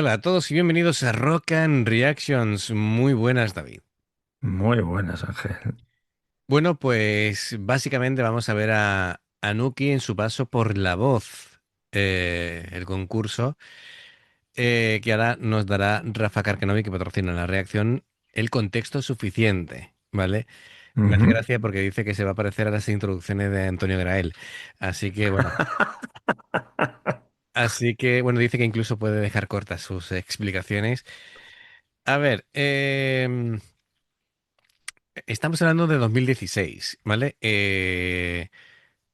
Hola a todos y bienvenidos a Rock and Reactions. Muy buenas, David. Muy buenas, Ángel. Bueno, pues básicamente vamos a ver a Anuki en su paso por La Voz, el concurso que ahora nos dará Rafa Karkenovic, que patrocina la reacción, el contexto suficiente, ¿vale? Me hace Ujú. gracia porque dice que se va a parecer a las introducciones de Antonio Grael. Así que bueno, bueno, dice que incluso puede dejar cortas sus explicaciones. A ver, estamos hablando de 2016, ¿vale?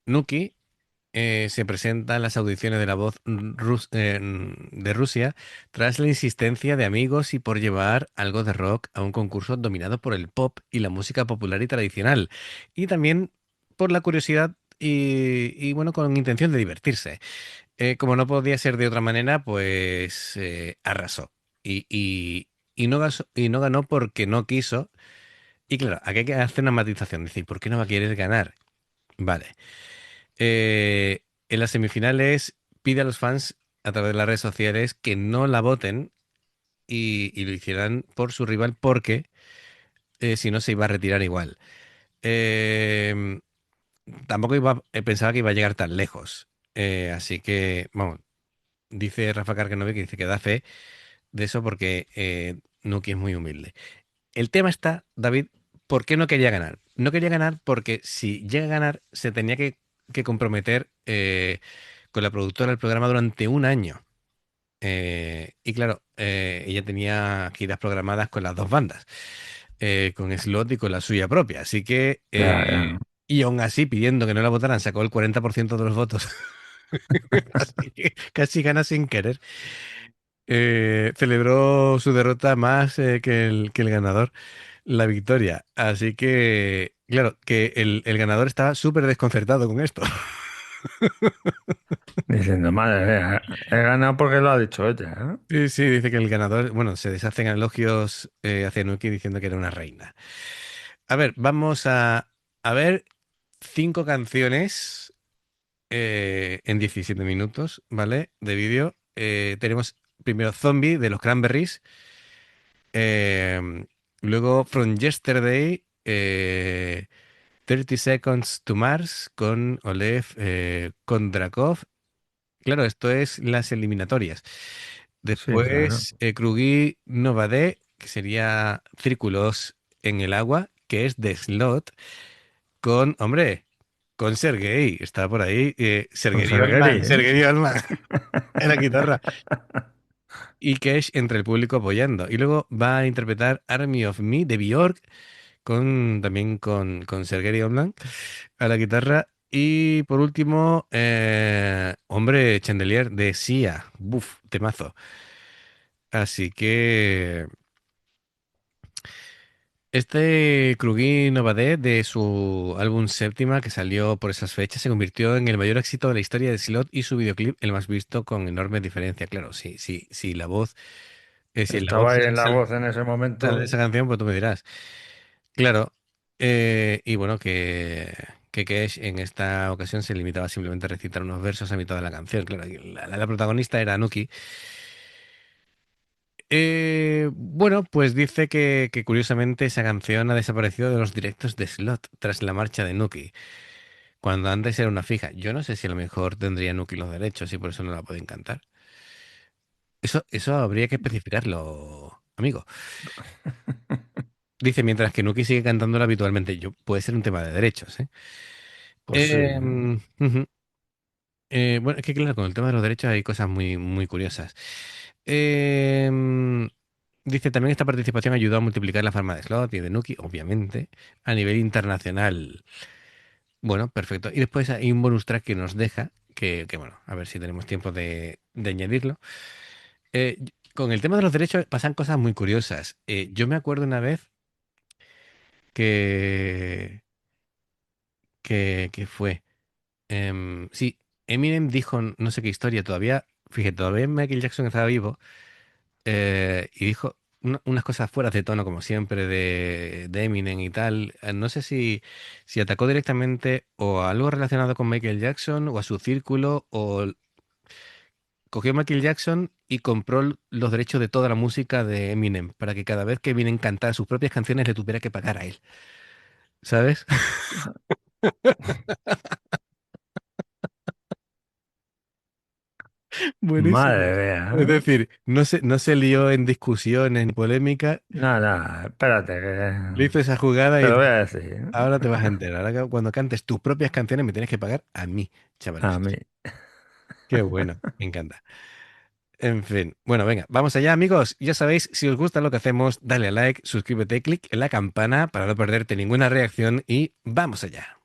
Nuki se presenta en las audiciones de La Voz de Rusia tras la insistencia de amigos y por llevar algo de rock a un concurso dominado por el pop y la música popular y tradicional. Y también por la curiosidad bueno, con intención de divertirse. Como no podía ser de otra manera, pues arrasó. Y no ganó porque no quiso. Y claro, aquí hay que hacer una matización, decir, ¿por qué no va a querer ganar? Vale. En las semifinales pide a los fans a través de las redes sociales que no la voten y lo hicieran por su rival porque si no se iba a retirar igual. Eh, Tampoco pensaba que iba a llegar tan lejos. Así que, vamos, dice Rafa Karkenove que dice que da fe de eso porque Nuki es muy humilde. El tema está, David, ¿por qué no quería ganar? No quería ganar porque si llega a ganar se tenía que comprometer con la productora del programa durante un año. Y claro, ella tenía giras programadas con las dos bandas, con Slot y con la suya propia. Así que, Ya, ya. y aún así, pidiendo que no la votaran, sacó el 40% de los votos. Así que casi gana sin querer. Celebró su derrota más que el ganador, la victoria. Así que, claro, que el ganador estaba súper desconcertado con esto. Diciendo, madre mía, he ganado porque lo ha dicho ella, ¿eh? Sí, sí, dice que el ganador, bueno, se deshacen elogios hacia Nuki diciendo que era una reina. A ver, vamos a ver cinco canciones en 17 minutos, ¿vale? De vídeo. Tenemos primero Zombie de los Cranberries. eh, Luego From Yesterday, 30 Seconds to Mars con Olev Kondrakov. Claro, esto es las eliminatorias. Sí, claro. Después, Krugi Novade, que sería Círculos en el agua, que es de Slot, con, hombre, con Sergei, está por ahí, Con Sergei Salgueri, ¿eh? Sergei Alman, en la guitarra, y Kesh entre el público apoyando. Y luego va a interpretar Army of Me de Björk, también con Sergei Alman a la guitarra. Y por último, hombre, Chandelier de Sia, buf, temazo. Así que este Krugin Novade de su álbum Séptima, que salió por esas fechas, se convirtió en el mayor éxito de la historia de Slot y su videoclip el más visto con enorme diferencia. Claro, sí, sí, sí, si en la voz Estaba ahí en la voz en ese sale momento. esa canción, pues tú me dirás. Claro, y bueno, que Kesh en esta ocasión se limitaba simplemente a recitar unos versos a mitad de la canción. Claro, y la protagonista era Nuki. Bueno, pues dice que curiosamente esa canción ha desaparecido de los directos de Slot tras la marcha de Nuki, cuando antes era una fija. Yo no sé si a lo mejor tendría Nuki los derechos y por eso no la pueden cantar. Eso habría que especificarlo, amigo. Dice, mientras que Nuki sigue cantándola habitualmente. Puede ser un tema de derechos, ¿eh? Pues sí. Ujú. Bueno, es que claro, con el tema de los derechos hay cosas muy, muy curiosas. Em, Dice también esta participación ayudó a multiplicar la fama de Slot y de Nuki, obviamente, a nivel internacional. Bueno, perfecto. Y después hay un bonus track que nos deja, bueno, a ver si tenemos tiempo de añadirlo. Con el tema de los derechos pasan cosas muy curiosas. Yo me acuerdo una vez que, que fue, sí, Eminem dijo no sé qué historia todavía, fíjate, todavía Michael Jackson estaba vivo y dijo unas cosas fuera de tono, como siempre, de Eminem y tal. No sé si atacó directamente o a algo relacionado con Michael Jackson o a su círculo o cogió Michael Jackson y compró los derechos de toda la música de Eminem para que cada vez que Eminem cantara sus propias canciones le tuviera que pagar a él. ¿Sabes? Buenísimo. Madre Es mía. decir, no se lió en discusiones ni polémica, Nada, espérate, le hizo esa jugada te y lo voy dice, a decir. ahora te vas a enterar. Ahora cuando cantes tus propias canciones me tienes que pagar a mí, chaval. A mí. Qué bueno, me encanta. En fin, bueno, venga, vamos allá, amigos. Ya sabéis, si os gusta lo que hacemos, dale a like, suscríbete, clic en la campana para no perderte ninguna reacción y vamos allá.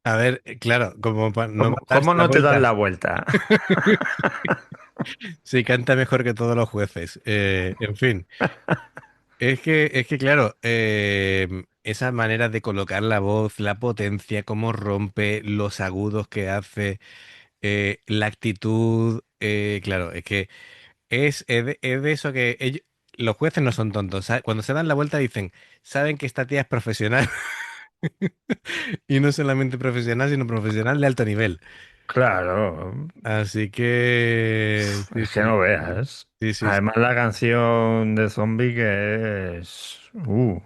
A ver, claro, como para no ¿Cómo darse la no te das vuelta. la vuelta? Sí, canta mejor que todos los jueces. En fin, es que claro, esa manera de colocar la voz, la potencia, cómo rompe, los agudos que hace, la actitud, claro, es que es de eso que los jueces no son tontos. Cuando se dan la vuelta dicen, saben que esta tía es profesional y no solamente profesional, sino profesional de alto nivel. Claro, Así que sí, es que sí, no sí, veas. sí, sí, sí. Además la canción de Zombie que es un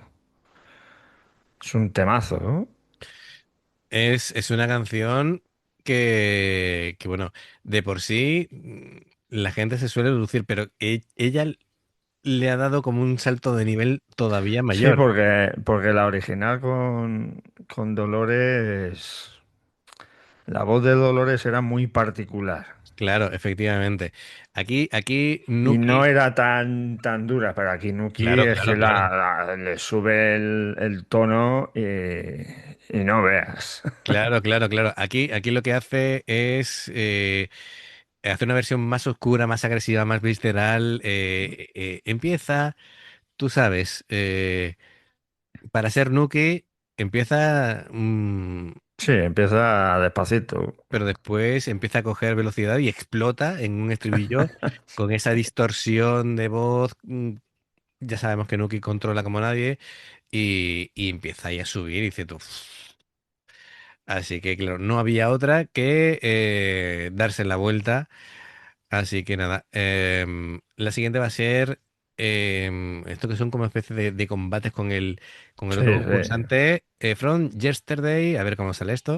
temazo, ¿no? Es una canción que, bueno, de por sí la gente se suele lucir, pero ella le ha dado como un salto de nivel todavía Sí, mayor. porque la original con Dolores, la voz de Dolores era muy particular. Claro, efectivamente. Aquí Y no Nuki, era tan dura, pero aquí Nuki claro, es claro, que claro. le sube el tono y no veas. Claro, claro, claro. Aquí lo que hace es hace una versión más oscura, más agresiva, más visceral. Empieza, tú sabes, para ser Nuki, empieza, Sí, empieza despacito. pero después empieza a coger velocidad y explota en un estribillo con esa distorsión de voz. Ya sabemos que Nuki controla como nadie y empieza ahí a subir y dice tú. Así que, claro, no había otra que darse la vuelta. Así que nada, la siguiente va a ser Esto que son como especie de combates con el Sí, otro sí. concursante. From Yesterday, a ver cómo sale esto.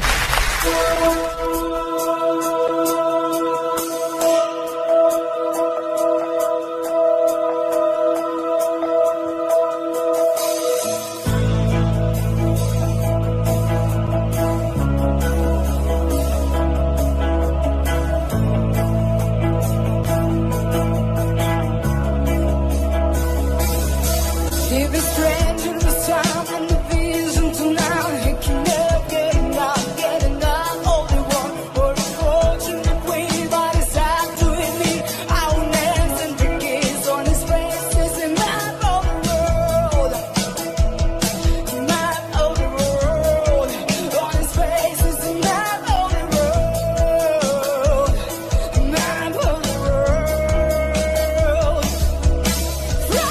If it's strange in this time and the vision tonight, he can never get enough, get enough. All they want for a fortune to queen, but it's hard to me. Our names and the kiss on his face is a map of the world, map of the world. On his face is a map of the world, map of the world. From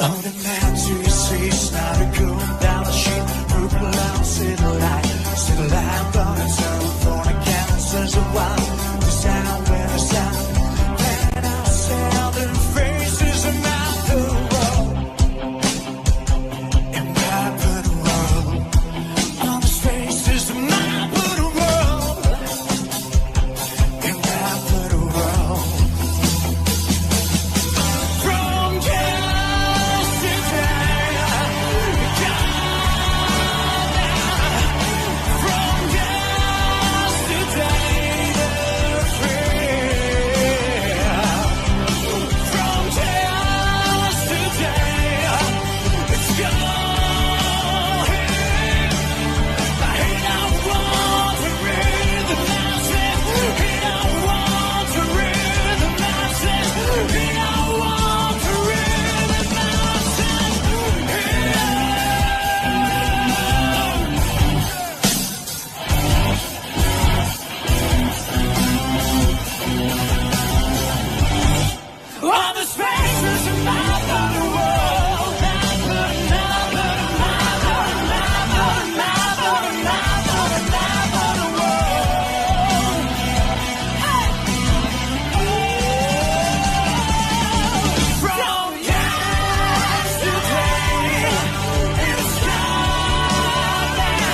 On the map you see, it's not a going down the sheet. Purple out, city light, gonna turn for the cancers a while. The sound where the sound, and our southern faces and map the world, and map the world. On the faces and map the world, and map the world. From all the spaces and map of the world, map of the world. From yesterday, it's coming.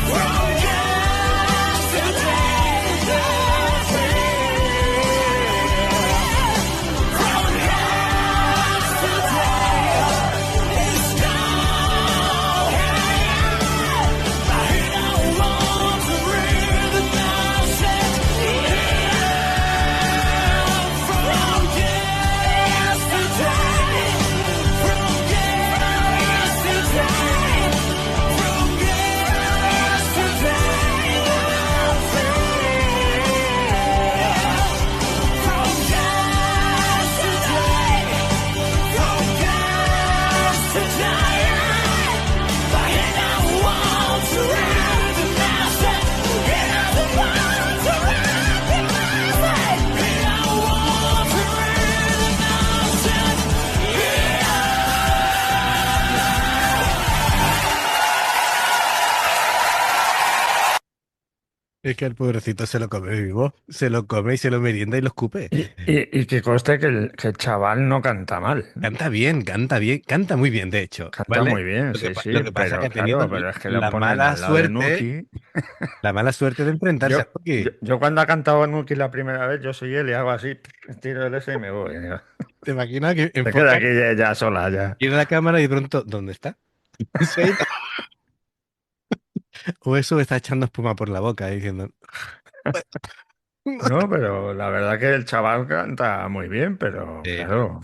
From yesterday, the from yesterday, it's gone. I don't want to read the nonsense. From yesterday, from yesterday, from Es que el pobrecito se lo come vivo, se lo come y se lo merienda y lo escupe. Y que conste que el chaval no canta mal. Canta bien, canta muy bien, de hecho, Canta ¿vale? muy bien, Lo que, sí, lo sí, que pasa es que pero ha tenido claro, pero es que lo la ponen mala al lado de suerte, Nuki. la mala suerte de enfrentarse a Yo, yo, Nuki. yo cuando ha cantado Nuki la primera vez, yo soy él y hago así, tiro el ese y me voy. ¿Te imaginas que Se queda enfoca, aquí ya sola, ya. gira la cámara y de pronto, ¿dónde está? Se ha ido. O eso está echando espuma por la boca diciendo, No, pero la verdad que el chaval canta muy bien, pero Sí. claro,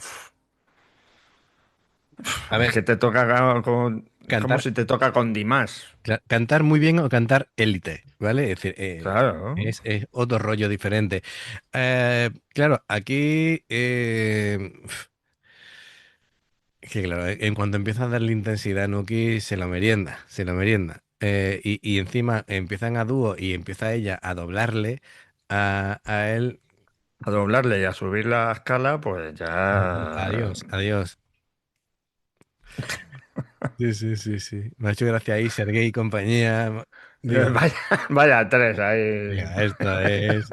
A es ver, que te toca es como cantar, si te toca con Dimas. cantar muy bien o cantar élite, ¿vale? Es decir, Claro. es otro rollo diferente. Claro, aquí que claro, en cuanto empieza a darle intensidad a Nuki, se lo merienda, se lo merienda. Y encima empiezan a dúo y empieza ella a doblarle a él. A doblarle y a subir la escala, pues ya... Adiós, adiós. Sí, sí, sí, sí. Me ha hecho gracia ahí, Sergei y compañía. Digo, Vaya, vaya tres ahí. venga, esto es...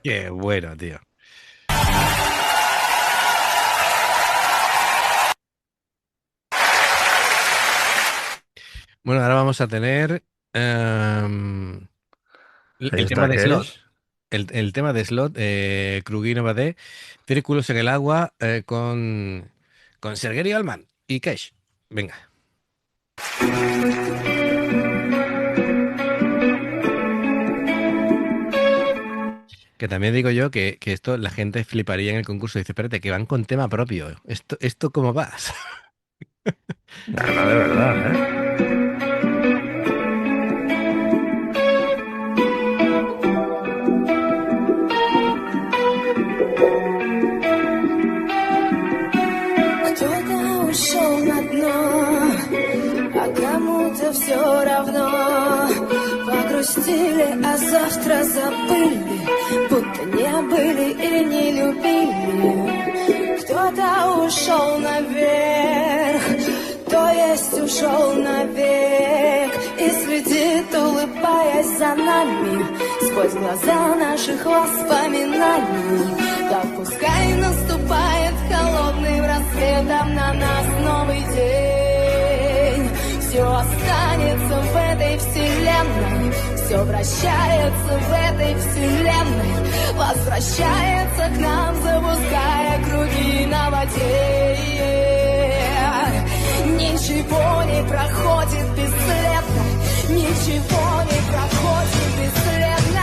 Qué bueno, tío. Bueno, ahora vamos a tener el ¿Esta tema de qué slot. es? El tema de slot, Krugino de Círculos en el agua con Sergei Alman y Cash. Venga. Que también digo yo que esto la gente fliparía en el concurso. Dice, espérate, que van con tema propio. ¿Esto cómo vas? De verdad, ¿eh? Кто-то ушел на дно, а кому-то все равно. Погрустили, а завтра забыли, будто не были и не любили. Кто-то ушел наверх, то есть ушел навек, и следит, улыбаясь за нами, сквозь глаза наших воспоминаний. Да пускай наступает холодным рассветом на нас новый день. Все останется в этой вселенной, все вращается в этой вселенной, возвращается к нам, запуская круги на воде. Ничего не проходит бесследно, ничего не проходит бесследно.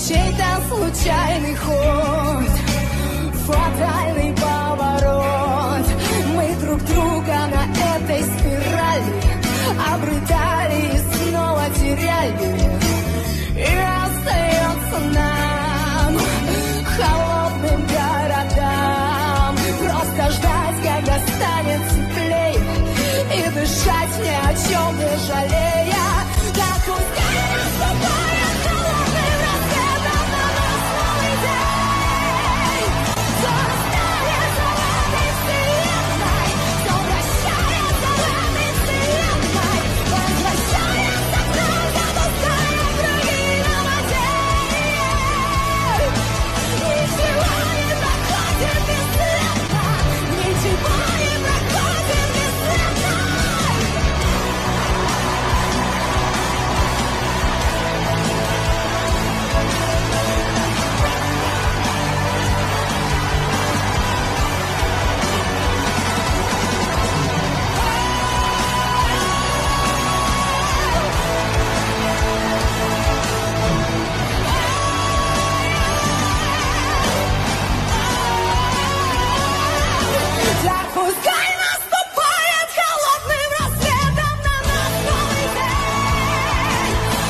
Чей-то случайный ход, фатальный поворот. Мы друг друга на этой спирали обретали и снова теряли. И остается нам, холодным городам, просто ждать, когда станет теплее, и дышать ни о чем не жалея. Так пускай наступает холодным рассветом на нас новый день. Все останется в этой вселенной, все вращается в этой вселенной, возвращается к нам, запуская круги на воде. Ничего не проходит бесследно, ничего не проходит бесследно. Так пускай наступает холодным рассветом на нас новый день.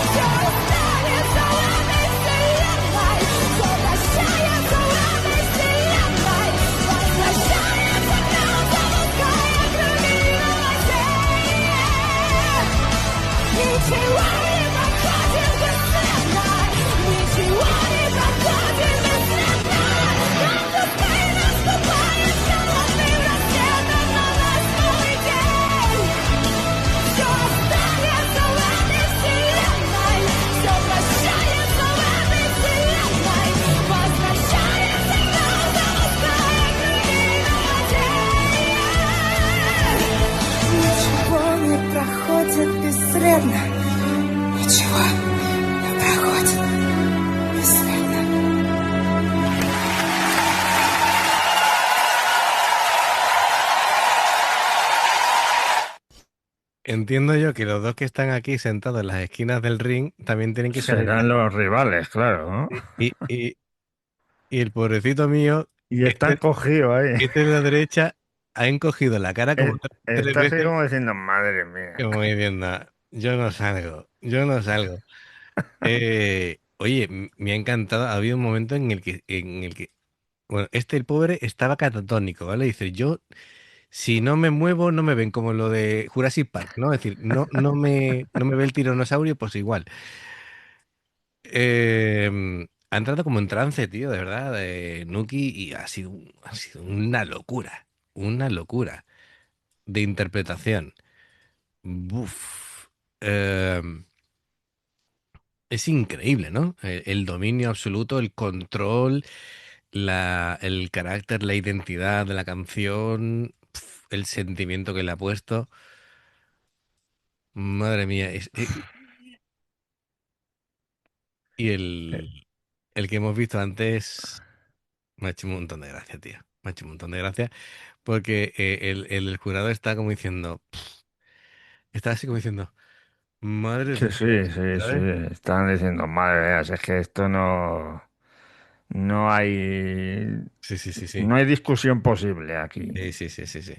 Все останется в этой вселенной, все вращается в этой вселенной, возвращается к нам, запуская круги на воде. Ничего не проходит бесследно, ничего не проходит бесследно. Так пускай наступает холодным рассветом на нас новый день. Все останется в этой вселенной, все вращается в этой вселенной, возвращается к нам, запуская круги на воде. Ничего не проходит бесследно, ничего не проходит бесследно. entiendo yo que los dos que están aquí sentados en las esquinas del ring también tienen que salir. Serán los rivales, claro, ¿no? Y, y, y el pobrecito mío, Y están este, cogidos ahí. este de la derecha, ha encogido la cara como tres Está así veces, como diciendo, madre mía. como diciendo, yo no salgo, yo no salgo. Oye, me ha encantado. Ha habido un momento en el que, bueno, el pobre estaba catatónico, ¿vale? Dice, yo, si no me muevo, no me ven, como lo de Jurassic Park, ¿no? Es decir, no me ve el tiranosaurio, pues igual. Ha entrado como en trance, tío, de verdad, Nuki, y ha sido una locura de interpretación. Buf. Em, es increíble, ¿no? El dominio absoluto, el control, el carácter, la identidad de la canción, el sentimiento que le ha puesto. Madre mía. Y Eh, el que hemos visto antes me ha hecho un montón de gracia, tío. Me ha hecho un montón de gracia porque el jurado está como diciendo, está así como diciendo, madre Sí, de sí, Dios, sí, sí. ¿sabes? Están diciendo, madre mía, si es que esto no hay, Sí, sí, sí, sí. no hay discusión posible aquí. Sí, sí, sí, sí, sí.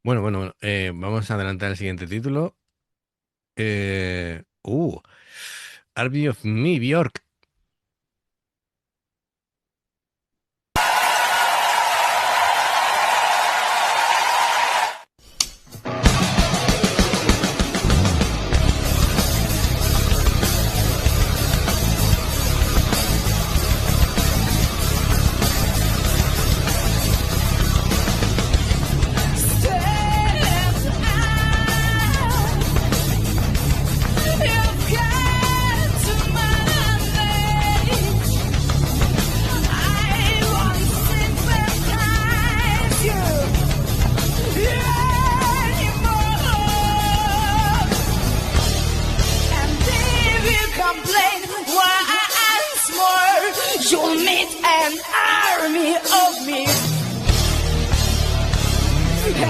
Bueno, bueno, bueno, vamos a adelantar el siguiente título. Eh, uh, Army of Me, Bjork. You'll meet an army of me.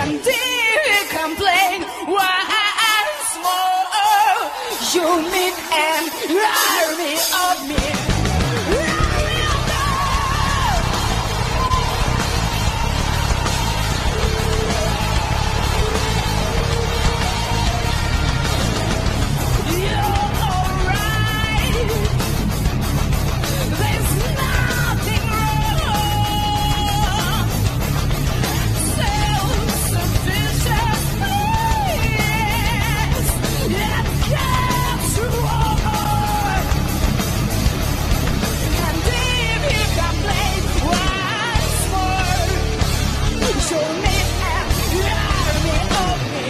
And if you complain once more, you'll meet an army of me. Army of love. You're alright. There's nothing wrong. Self-sufficiency that gets wrong. And if you complain once more, you'll meet an army of me.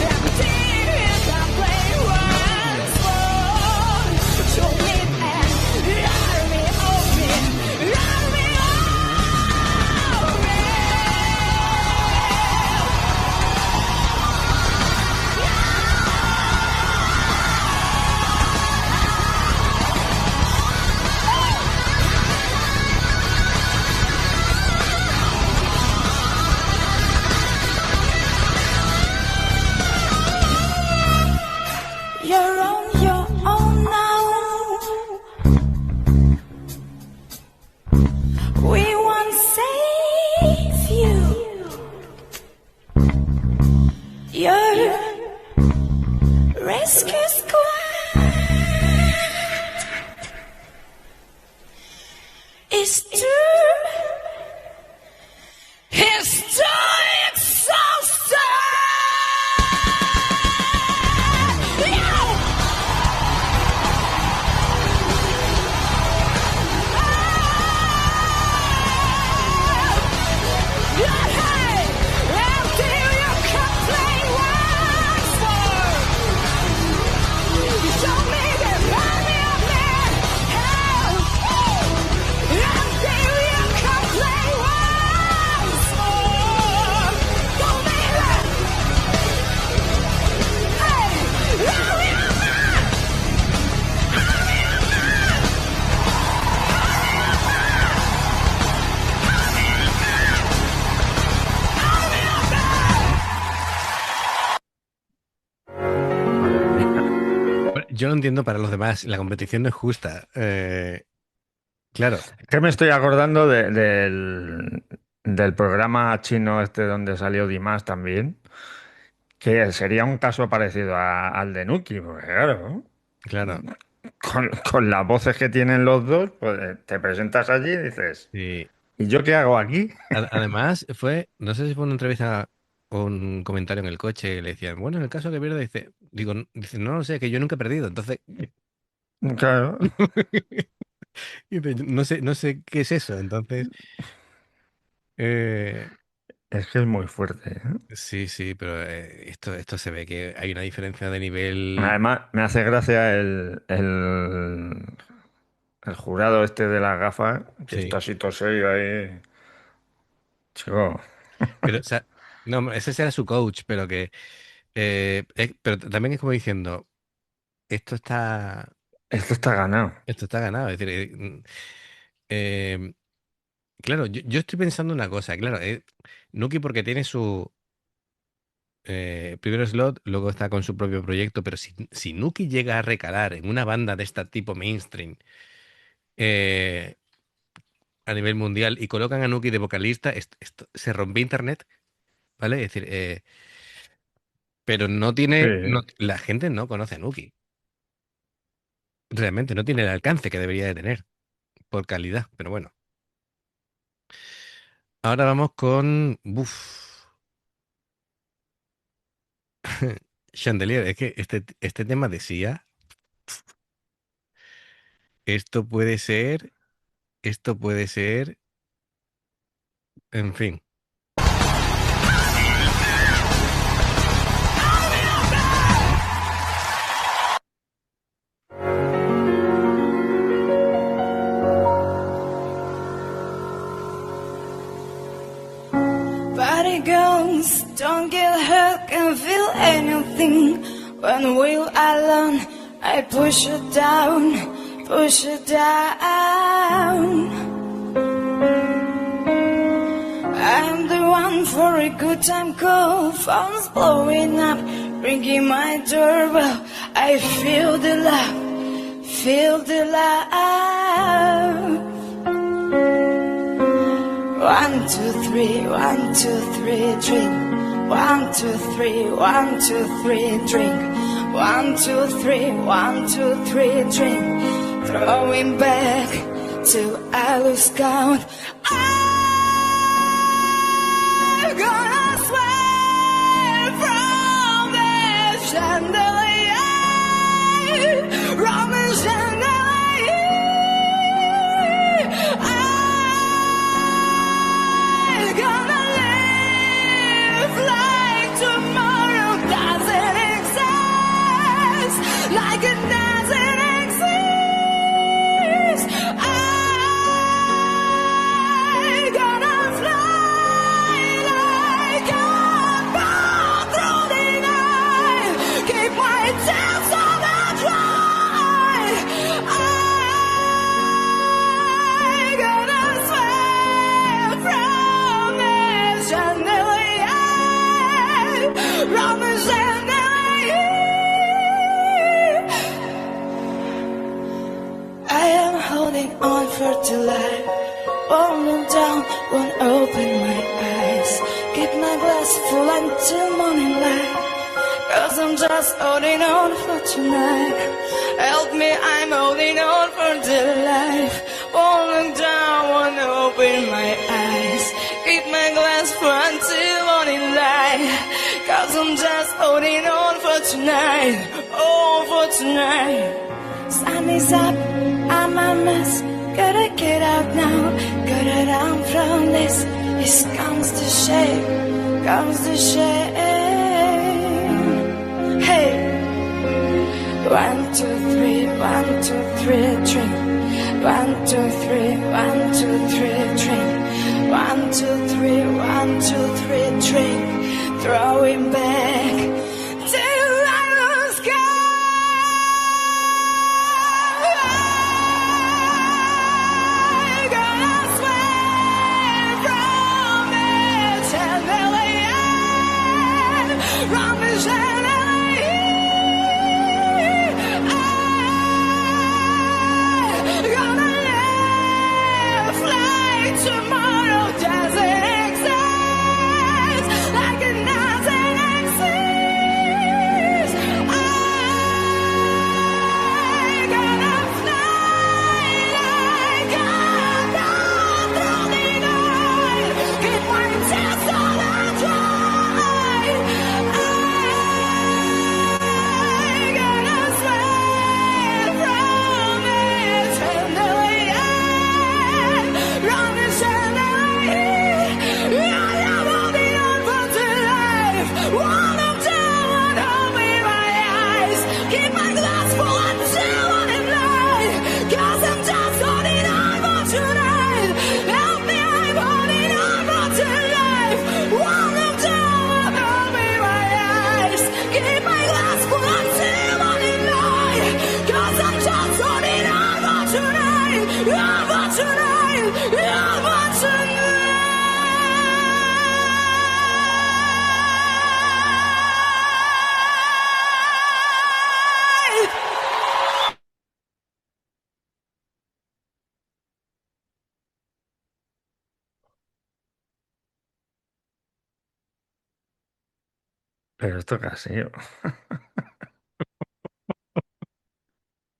And if you complain once more, you'll meet an army of me. Army of me. You're on your own now. We won't save you. Your rescue squad is too exhausted. Show me the money of man. yo lo entiendo para los demás. La competición no es justa. Claro, Es que me estoy acordando del programa chino este donde salió Dimas también, que sería un caso parecido al de Nuki, porque claro, claro. con las voces que tienen los dos, pues te presentas allí y dices, Sí. ¿y yo qué hago aquí? Además, no sé si fue una entrevista o un comentario en el coche, que le decían, bueno, en el caso que pierda, dice, no lo sé, que yo nunca he perdido. Entonces, Claro, dice, no sé qué es eso. Entonces, eh, es que es muy fuerte, ¿eh? sí, sí, pero esto se ve que hay una diferencia de nivel. Además, me hace gracia el jurado este de las gafas, que Sí. está así todo serio ahí. Chico, Pero, o sea, no, ese será su coach, pero pero también es como diciendo, esto está, esto está ganado. esto está ganado. Es decir, eh, claro, yo estoy pensando una cosa, claro, Nuki porque tiene su primero slot, luego está con su propio proyecto, pero si Nuki llega a recalar en una banda de este tipo mainstream eh, a nivel mundial y colocan a Nuki de vocalista, esto se rompe internet, ¿vale? Es decir, pero Sí. la gente no conoce a Nuki. Realmente no tiene el alcance que debería de tener por calidad, pero bueno. Ahora vamos con Chandelier. Es que este tema decía, esto puede ser, esto puede ser, en fin. Body girls, don't get hurt, can't feel anything. When we're alone, I push it down, push it down. I'm the one for a good time call, phone's blowing up, ringing my doorbell. I feel the love, feel the love. 1, 2, 3, 1, 2, 3, drink. 1, 2, 3, 1, 2, 3, drink. 1, 2, 3, 1, 2, 3, drink. Throwing back till I lose count. I'm gonna swear from the chandelier, from the chandelier. I'm gonna live like tomorrow doesn't exist, like it doesn't exist. I'm gonna fly like a bird through the night, keep my tears on the dry. I'm gonna swim from the chandelier, from the chandelier. I am holding on for dear life. Won't look down, won't open my eyes. Keep my glass full until morning light. Cause I'm just holding on for tonight. Help me, I'm holding on for dear life. Won't look down, won't open my eyes. Keep my glass full until morning light. Cause I'm just holding on for tonight. Oh, for tonight. Sun is up, I'm a mess. Gotta get out now, gotta run from this. This comes to shame, comes to shame. Hey, 1, 2, 3, 1, 2, 3, drink. 1, 2, 3, 1, 2, 3, drink. 1, 2, 3, 1, 2, 3, drink. Throwing back till I lose count. Gonna swim from the chandelier, from the chandelier. You're for tonight, you're for tonight. Pero esto qué ha sido.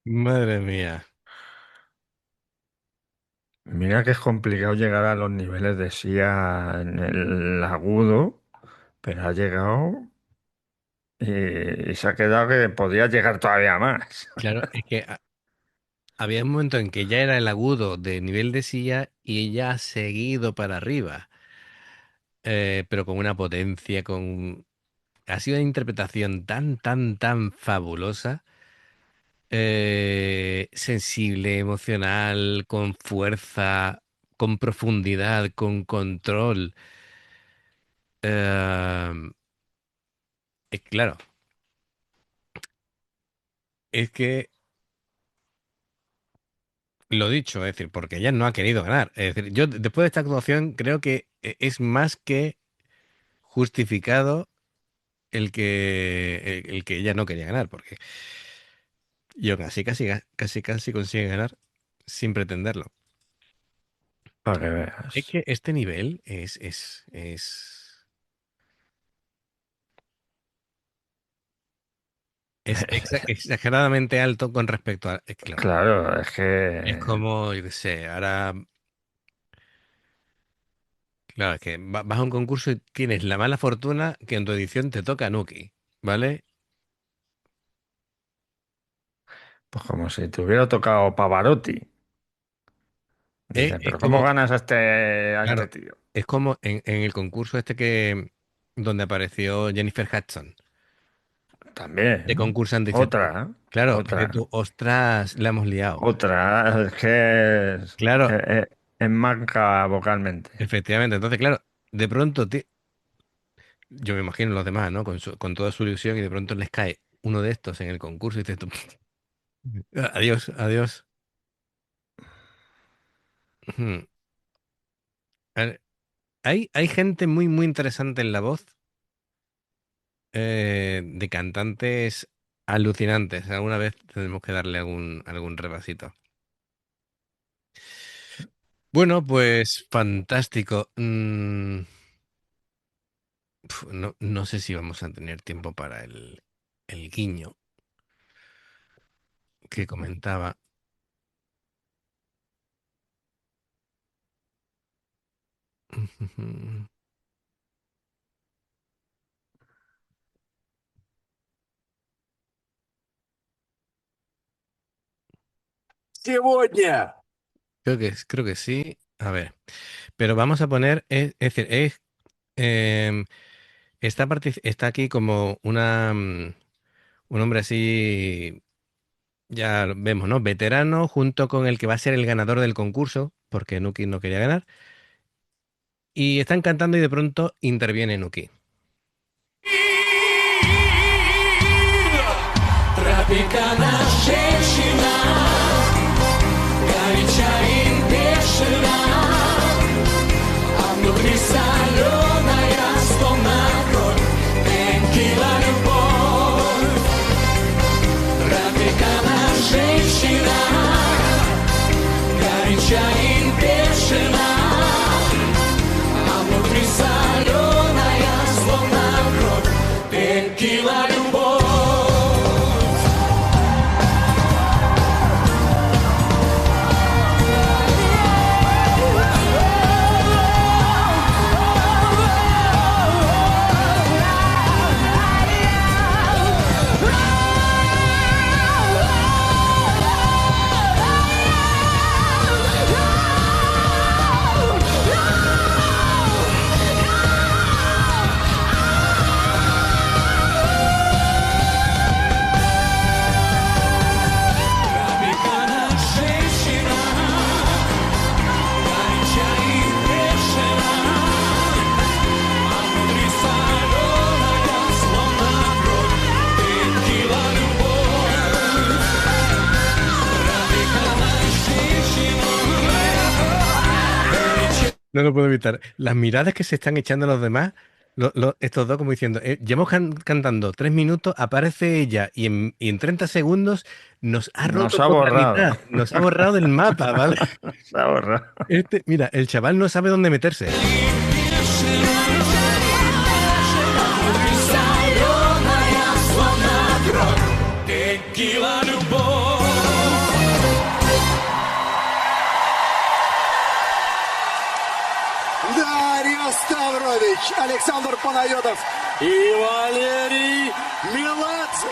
Madre mía. Mira que es complicado llegar a los niveles de Sia en el agudo, pero ha llegado y se ha quedado que podía llegar todavía más. Claro, es que había un momento en que ya era el agudo de nivel de silla y ella ha seguido para arriba, pero con una potencia, con... Ha sido una interpretación tan, tan, tan fabulosa, sensible, emocional, con fuerza, con profundidad, con control. Eh, claro, es que lo dicho, es decir, porque ella no ha querido ganar. Es decir, yo después de esta actuación creo que es más que justificado el que ella no quería ganar, porque yo casi consigue ganar sin pretenderlo. Para que Es veas. que este nivel es exageradamente alto con respecto a, claro, Claro, es es que, como, yo qué sé, ahora, claro, es que vas a un concurso y tienes la mala fortuna que en tu edición te toca Nuki, ¿vale? pues como si te hubiera tocado Pavarotti. Dice, Es pero ¿cómo como, ganas a este claro, tío? es como en el concurso este que, donde apareció Jennifer Hudson, de También. concursante, dices tú, Otra, claro, dices otra, tú, ostras, la hemos liado. otra. Es que Claro, es manca vocalmente. efectivamente, entonces, claro, de pronto, yo me imagino los demás, ¿no? Con toda su ilusión y de pronto les cae uno de estos en el concurso y dices tú, adiós, adiós. Ujú. A ver, hay gente muy, muy interesante en la voz, de cantantes alucinantes. Alguna vez tendremos que darle algún repasito. Bueno, pues fantástico. No sé si vamos a tener tiempo para el guiño que comentaba. Сегодня Creo que sí. A ver, pero vamos a poner, es decir, está aquí como un hombre así, ya lo vemos, ¿no? Veterano, junto con el que va a ser el ganador del concurso, porque Nuki no quería ganar. Y están cantando y de pronto interviene Nuki. Тропикана женщина, горячая и бешеная, а внутри соленая, словно кровь, текила любовь. Тропикана женщина, горячая и бешеная, а внутри соленая, словно кровь, текила любовь. No lo puedo evitar. Las miradas que se están echando los demás, estos dos como diciendo, llevamos cantando 3 minutos, aparece ella y en 30 segundos nos ha Nos roto ha por la borrado. mitad, nos ha borrado del mapa, ¿vale? Se ha borrado. Mira, el chaval no sabe dónde meterse. Tequila любовь. Дарья Ставрович, Александр Панайотов и Валерий Меладзе.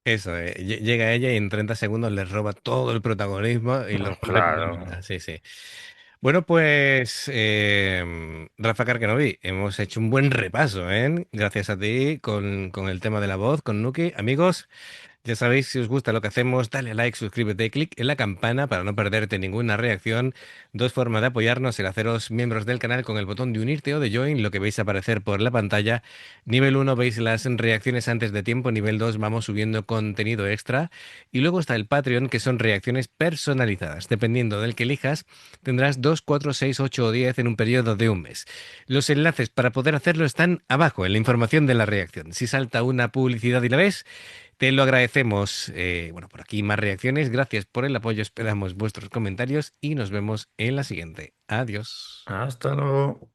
Eso, llega ella y en 30 segundos les roba todo el protagonismo y los Claro. Sí, sí. Bueno, pues Rafa Carcanovi, hemos hecho un buen repaso, ¿eh? Gracias a ti con el tema de la voz, con Nuki. Amigos, ya sabéis, si os gusta lo que hacemos, dale a like, suscríbete, clic en la campana para no perderte ninguna reacción. Dos formas de apoyarnos: el haceros miembros del canal con el botón de unirte o de join, lo que veis aparecer por la pantalla. Nivel 1 veis las reacciones antes de tiempo, nivel 2 vamos subiendo contenido extra. Y luego está el Patreon, que son reacciones personalizadas. Dependiendo del que elijas, tendrás 2, 4, 6, 8 o 10 en un periodo de un mes. Los enlaces para poder hacerlo están abajo en la información de la reacción. Si salta una publicidad y la ves, te lo agradecemos. Bueno, por aquí más reacciones. Gracias por el apoyo. Esperamos vuestros comentarios y nos vemos en la siguiente. Adiós. Hasta luego.